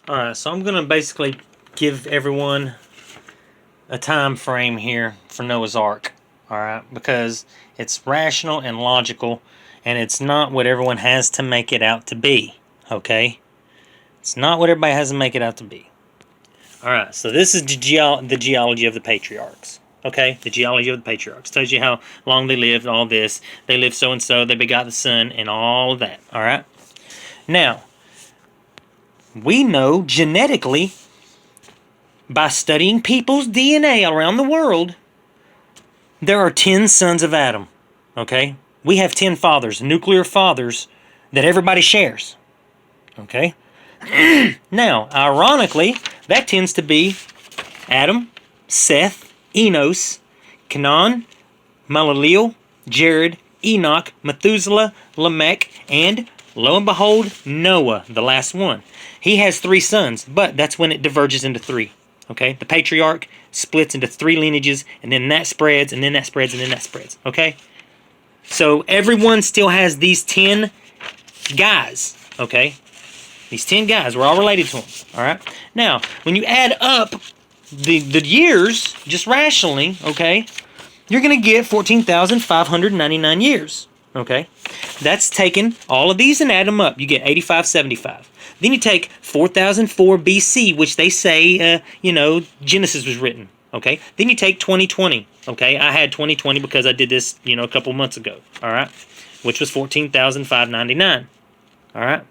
Alright, so I'm going to basically give everyone a time frame here for Noah's Ark. Alright, because it's rational and logical, and it's not what everyone has to make it out to be. Okay? It's not what everybody has to make it out to be. Alright, so this is the geology of the patriarchs. Okay? The geology of the patriarchs. Tells you how long they lived, all this. They lived so-and-so, they begot the son, and all of that. Alright? Now, we know genetically, by studying people's DNA around the world, there are 10 sons of Adam. Okay? We have 10 fathers, nuclear fathers, that everybody shares. Okay? Now, ironically, that tends to be Adam, Seth, Enos, Canaan, Malaleel, Jared, Enoch, Methuselah, Lamech, and, lo and behold, Noah, the last one. He has 3 sons, but that's when it diverges into 3. Okay? The patriarch splits into 3 lineages, and then that spreads, and then that spreads, and then that spreads. Okay? So everyone still has these 10 guys. Okay? These 10 guys, we're all related to them. Alright? Now, when you add up the years, just rationally, okay, you're going to get 14,599 years. Okay? That's taking all of these and add them up. You get 8575. Then you take 4004 BC, which they say, Genesis was written. Okay? Then you take 2020. Okay? I had 2020 because I did this, a couple months ago. Alright? Which was 14,599. Alright?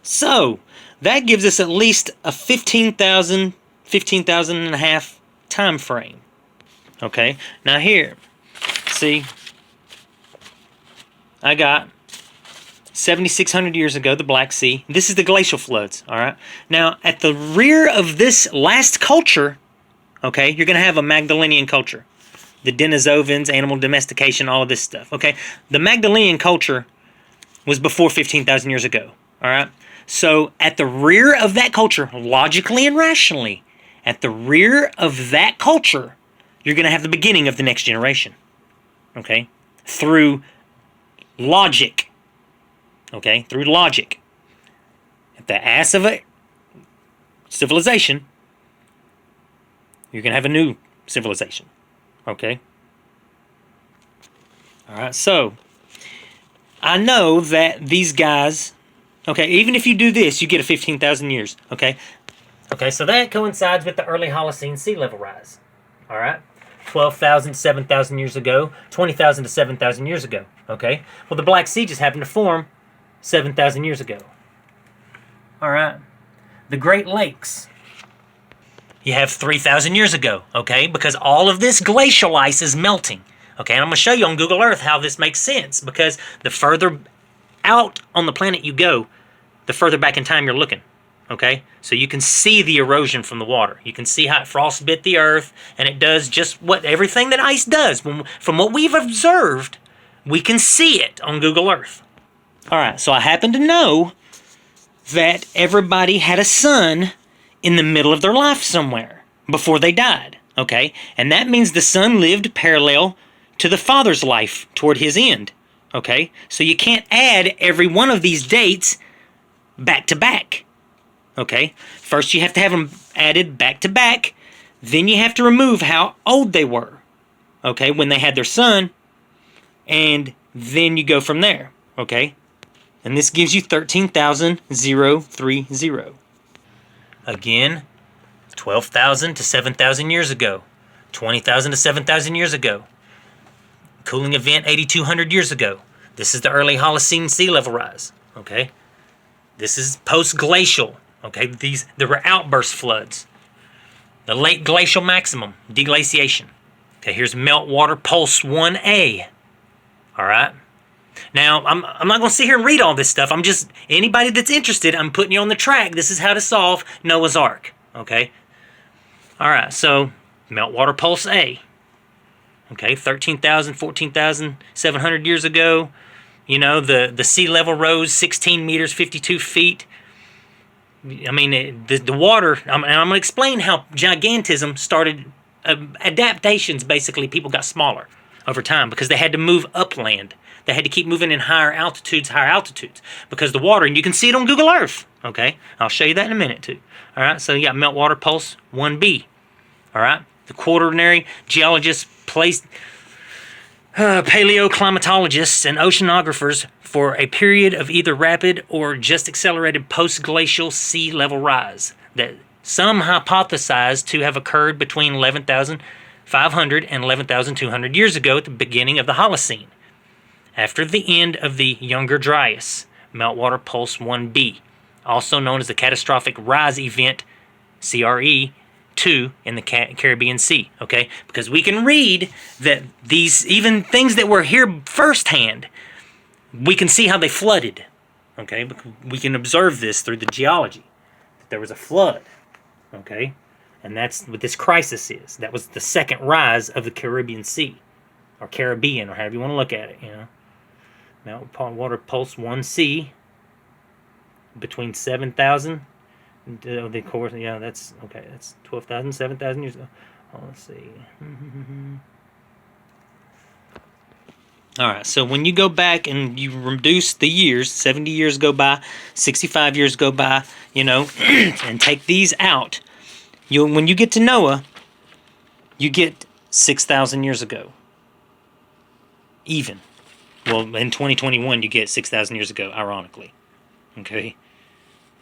So, that gives us at least a 15,000 and a half time frame. Okay? Now here, see, I got 7,600 years ago, the Black Sea. This is the glacial floods, all right? Now, at the rear of this last culture, okay, you're going to have a Magdalenian culture. The Denisovans, animal domestication, all of this stuff, okay? The Magdalenian culture was before 15,000 years ago, all right? So, at the rear of that culture, logically and rationally, at the rear of that culture, you're going to have the beginning of the next generation, okay? Through logic. Okay, through logic. At the ass of a civilization, you're going to have a new civilization. Okay? Alright, so, I know that these guys, okay, even if you do this, you get a 15,000 years. Okay? Okay, so that coincides with the early Holocene sea level rise. Alright? 12,000 to 7,000 years ago, 20,000 to 7,000 years ago. Okay? Well, the Black Sea just happened to form 7,000 years ago. Alright? The Great Lakes, you have 3,000 years ago. Okay? Because all of this glacial ice is melting. Okay? And I'm going to show you on Google Earth how this makes sense. Because the further out on the planet you go, the further back in time you're looking. Okay? So you can see the erosion from the water. You can see how it frostbit the earth, and it does just what everything that ice does. From what we've observed, we can see it on Google Earth. Alright, so I happen to know that everybody had a son in the middle of their life somewhere before they died. Okay? And that means the son lived parallel to the father's life toward his end. Okay? So you can't add every one of these dates back to back. Okay? First you have to have them added back to back. Then you have to remove how old they were. Okay? When they had their son. And then you go from there. Okay? And this gives you 13,030. Again, 12,000 to 7,000 years ago. 20,000 to 7,000 years ago. Cooling event 8,200 years ago. This is the early Holocene sea level rise. Okay? This is post-glacial. Okay, there were outburst floods. The late glacial maximum, deglaciation. Okay, here's meltwater pulse 1A. All right. Now, I'm not going to sit here and read all this stuff. Anybody that's interested, I'm putting you on the track. This is how to solve Noah's Ark. Okay. All right. So, meltwater pulse A. Okay, 13,000, 14,700 years ago. The sea level rose 16 meters, 52 feet. I mean, the water, I'm going to explain how gigantism started, adaptations, basically, people got smaller over time because they had to move upland. they had to keep moving in higher altitudes, because the water, and you can see it on Google Earth. Okay, I'll show you that in a minute too. All right, so you got meltwater pulse 1b. All right, the quaternary geologists placed paleoclimatologists and oceanographers for a period of either rapid or just accelerated post-glacial sea level rise that some hypothesized to have occurred between 11,500 and 11,200 years ago at the beginning of the Holocene, after the end of the Younger Dryas, meltwater pulse 1b, also known as the catastrophic rise event, CRE, 2 in the Caribbean Sea, okay? Because we can read that these, even things that were here firsthand, we can see how they flooded, okay? We can observe this through the geology. There was a flood, okay? And that's what this crisis is. That was the second rise of the Caribbean Sea, or Caribbean, or however you want to look at it, you know? Meltwater pulse 1C, between 7,000 the course, yeah, that's okay. That's 12,000, 7,000 years ago. Oh, let's see. All right. So when you go back and you reduce the years, 70 years go by, 65 years go by, you know, and take these out, when you get to Noah, you get 6,000 years ago. Even. Well, in 2021, you get 6,000 years ago, ironically. Okay.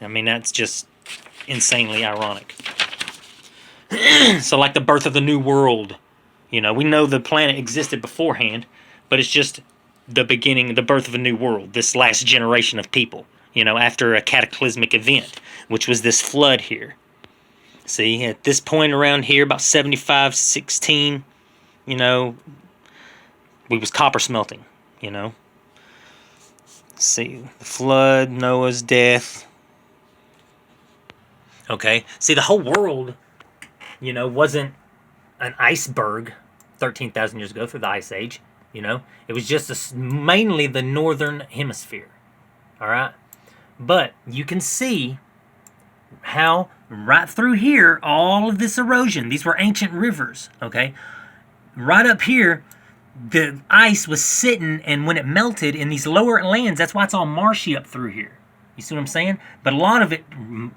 I mean, that's just insanely ironic. So like the birth of the new world, you know, we know the planet existed beforehand, but it's just the beginning, the birth of a new world, this last generation of people, you know, after a cataclysmic event, which was this flood here. See, at this point around here, about 75-16, you know, we was copper smelting, you know. See, the flood, Noah's death. Okay, see, the whole world, you know, wasn't an iceberg 13,000 years ago through the Ice Age, you know. It was just mainly the northern hemisphere, all right? But you can see how right through here, all of this erosion, these were ancient rivers, okay? Right up here, the ice was sitting, and when it melted in these lower lands, that's why it's all marshy up through here. You see what I'm saying? But a lot of it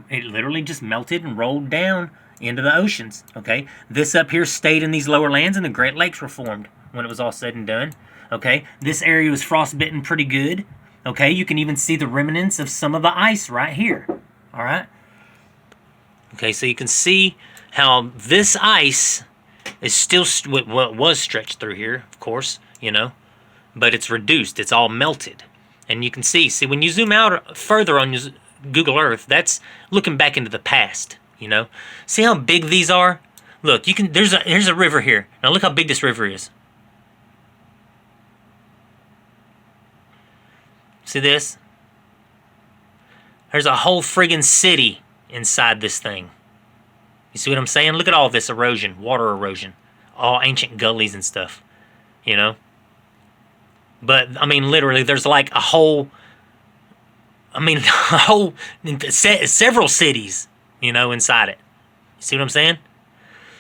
literally just melted and rolled down into the oceans, okay? This up here stayed in these lower lands, and the Great Lakes were formed when it was all said and done, okay? This area was frostbitten pretty good, okay? You can even see the remnants of some of the ice right here, all right? Okay, so you can see how this ice is still, well, it was stretched through here, of course, you know, but it's reduced. It's all melted. And you can see, when you zoom out further on your Google Earth, that's looking back into the past, you know. See how big these are? Look, you can. Here's a river here. Now look how big this river is. See this? There's a whole friggin' city inside this thing. You see what I'm saying? Look at all this erosion, water erosion, all ancient gullies and stuff, you know. But, I mean, literally, there's like a whole, several cities, you know, inside it. You see what I'm saying?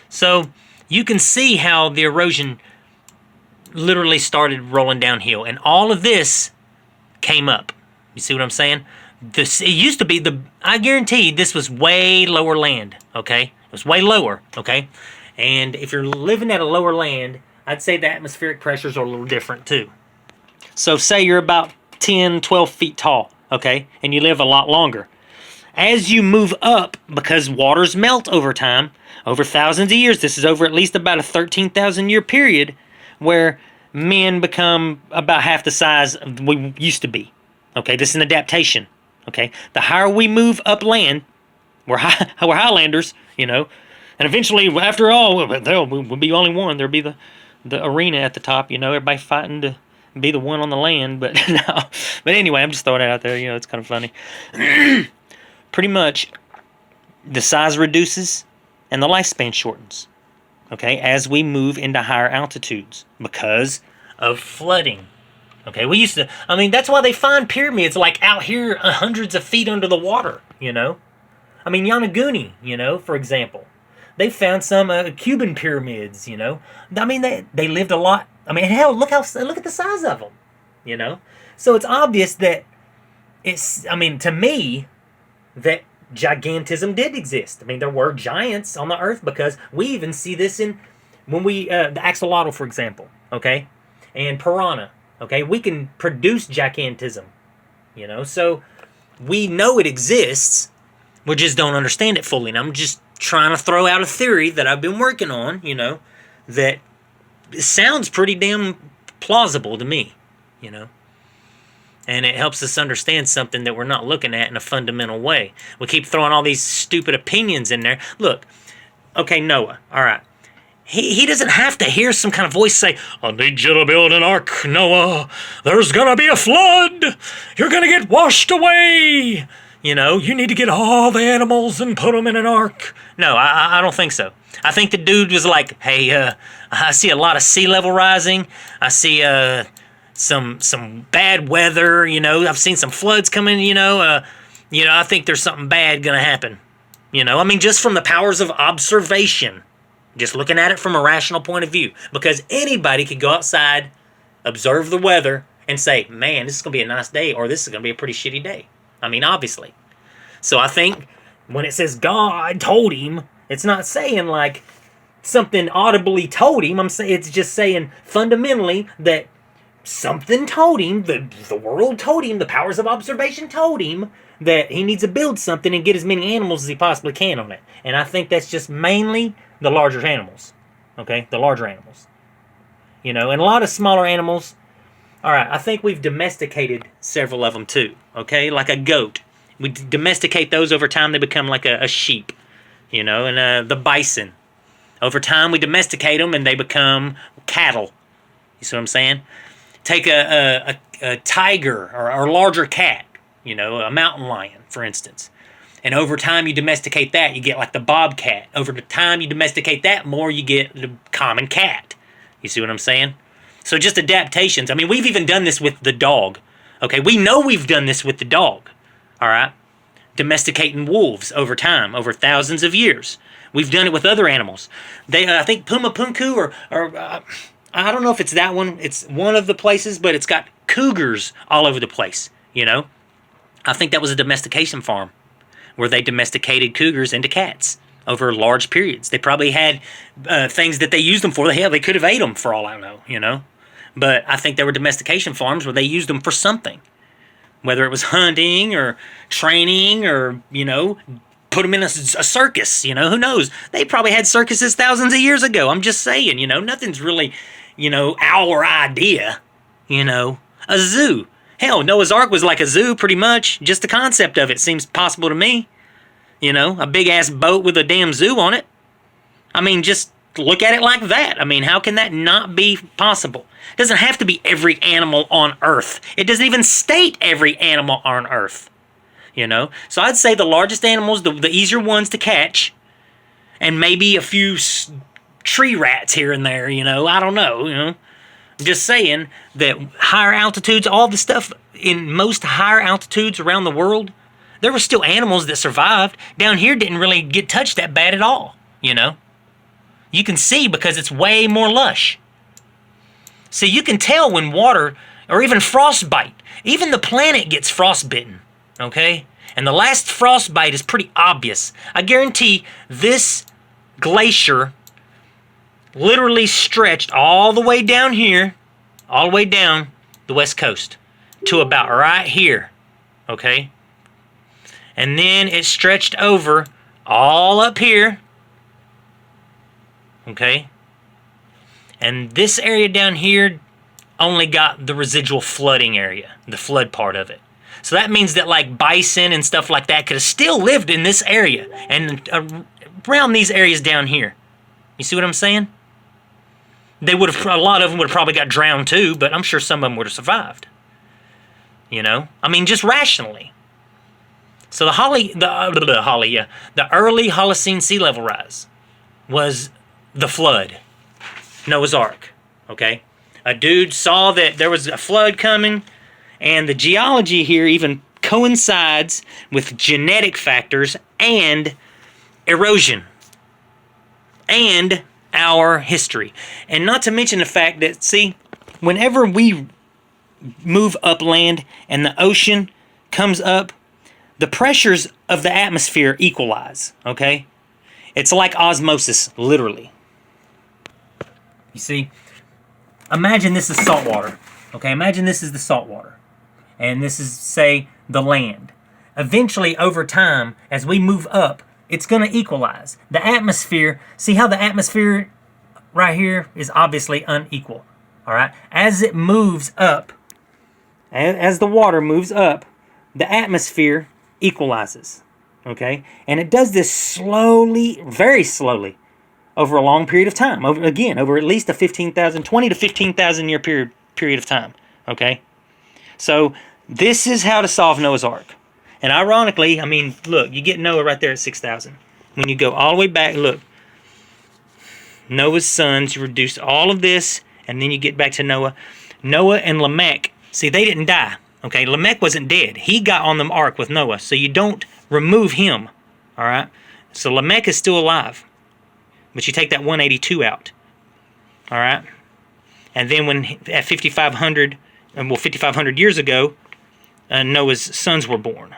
So, you can see how the erosion literally started rolling downhill. And all of this came up. You see what I'm saying? It used to be I guarantee this was way lower land, okay? It was way lower, okay? And if you're living at a lower land, I'd say the atmospheric pressures are a little different too. So say you're about 10, 12 feet tall, okay, and you live a lot longer. As you move up, because waters melt over time, over thousands of years, this is over at least about a 13,000 year period, where men become about half the size we used to be. Okay, this is an adaptation. Okay, the higher we move upland, we're Highlanders, you know, and eventually, after all, we'll be only one. There'll be the arena at the top, you know, everybody fighting to be the one on the land, but no. But anyway, I'm just throwing it out there, you know, it's kind of funny. Pretty much, the size reduces and the lifespan shortens, okay, as we move into higher altitudes because of flooding. Okay, that's why they find pyramids like out here hundreds of feet under the water, you know. I mean, Yonaguni, you know, for example. They found some Cuban pyramids, you know. I mean, they lived a lot. I mean, hell, look at the size of them. you know? So it's obvious that to me, that gigantism did exist. I mean, there were giants on the earth, because we even see this in, when the axolotl, for example, okay? And piranha, okay? We can produce gigantism, So we know it exists. We just don't understand it fully. And I'm just trying to throw out a theory that I've been working on, that sounds pretty damn plausible to me, And it helps us understand something that we're not looking at in a fundamental way. We keep throwing all these stupid opinions in there. Look, okay, Noah, all right. He doesn't have to hear some kind of voice say, I need you to build an ark, Noah. There's going to be a flood. You're going to get washed away. You need to get all the animals and put them in an ark. No, I don't think so. I think the dude was like, hey, I see a lot of sea level rising. I see some bad weather. I've seen some floods coming. I think there's something bad going to happen. Just from the powers of observation. Just looking at it from a rational point of view. Because anybody could go outside, observe the weather, and say, man, this is going to be a nice day, or this is going to be a pretty shitty day. Obviously. So I think when it says God told him, it's not saying like something audibly told him. It's just saying fundamentally that something told him, the world told him, the powers of observation told him that he needs to build something and get as many animals as he possibly can on it. And I think that's just mainly the larger animals. Okay? The larger animals. And a lot of smaller animals. Alright, I think we've domesticated several of them too. Okay? Like a goat. We domesticate those over time, they become like a sheep. And the bison. Over time, we domesticate them and they become cattle. You see what I'm saying? Take a tiger or a larger cat. A mountain lion, for instance. And over time, you domesticate that, you get like the bobcat. Over the time you domesticate that more, you get the common cat. You see what I'm saying? So just adaptations. We've even done this with the dog. Okay, we know we've done this with the dog. All right? Domesticating wolves over time, over thousands of years. We've done it with other animals. I think Puma Punku, or I don't know if it's that one. It's one of the places, but it's got cougars all over the place. I think that was a domestication farm where they domesticated cougars into cats over large periods. They probably had things that they used them for. Hell, they could have ate them for all I know, But I think there were domestication farms where they used them for something. Whether it was hunting or training or, put them in a circus, who knows? They probably had circuses thousands of years ago. I'm just saying, nothing's really, our idea, a zoo. Hell, Noah's Ark was like a zoo pretty much. Just the concept of it seems possible to me. A big-ass boat with a damn zoo on it. Just look at it like that. How can that not be possible? It doesn't have to be every animal on Earth. It doesn't even state every animal on Earth. So I'd say the largest animals, the easier ones to catch, and maybe a few tree rats here and there, I don't know, I'm just saying that higher altitudes, all the stuff in most higher altitudes around the world, there were still animals that survived. Down here didn't really get touched that bad at all, You can see because it's way more lush. See, you can tell when water, or even frostbite, even the planet gets frostbitten, okay? And the last frostbite is pretty obvious. I guarantee this glacier literally stretched all the way down here, all the way down the west coast to about right here, okay? And then it stretched over all up here, okay? And this area down here only got the residual flooding area, the flood part of it. So that means that like bison and stuff like that could have still lived in this area and around these areas down here. You see what I'm saying? A lot of them would have probably got drowned too, but I'm sure some of them would have survived. Just rationally. So the early Holocene sea level rise was the flood, Noah's Ark. Okay, a dude saw that there was a flood coming, and the geology here even coincides with genetic factors and erosion and our history. And not to mention the fact that, see, whenever we move upland and the ocean comes up, the pressures of the atmosphere equalize, okay? It's like osmosis, literally. You see, imagine this is salt water, okay? Imagine this is the salt water, and this is, say, the land. Eventually, over time, as we move up, it's going to equalize. The atmosphere, see how the atmosphere right here is obviously unequal, all right? As it moves up, as the water moves up, the atmosphere equalizes, okay? And it does this slowly, very slowly, over a long period of time. Over at least a 20 to 15,000 year period of time, okay? So this is how to solve Noah's Ark. And ironically, I mean, look, you get Noah right there at 6,000. When you go all the way back, look, Noah's sons, you reduce all of this, and then you get back to Noah. Noah and Lamech, see, they didn't die. Okay, Lamech wasn't dead. He got on the ark with Noah, so you don't remove him. All right, so Lamech is still alive, but you take that 182 out. All right, and then when at 5,500 years ago, Noah's sons were born,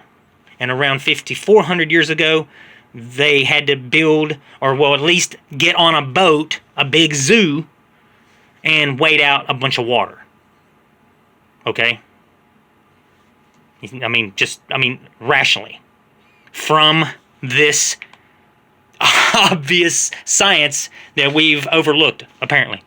and around 5,400 years ago, they had to build, or well, at least get on a boat, a big zoo, and wait out a bunch of water. Okay. I mean, rationally. From this obvious science that we've overlooked, apparently.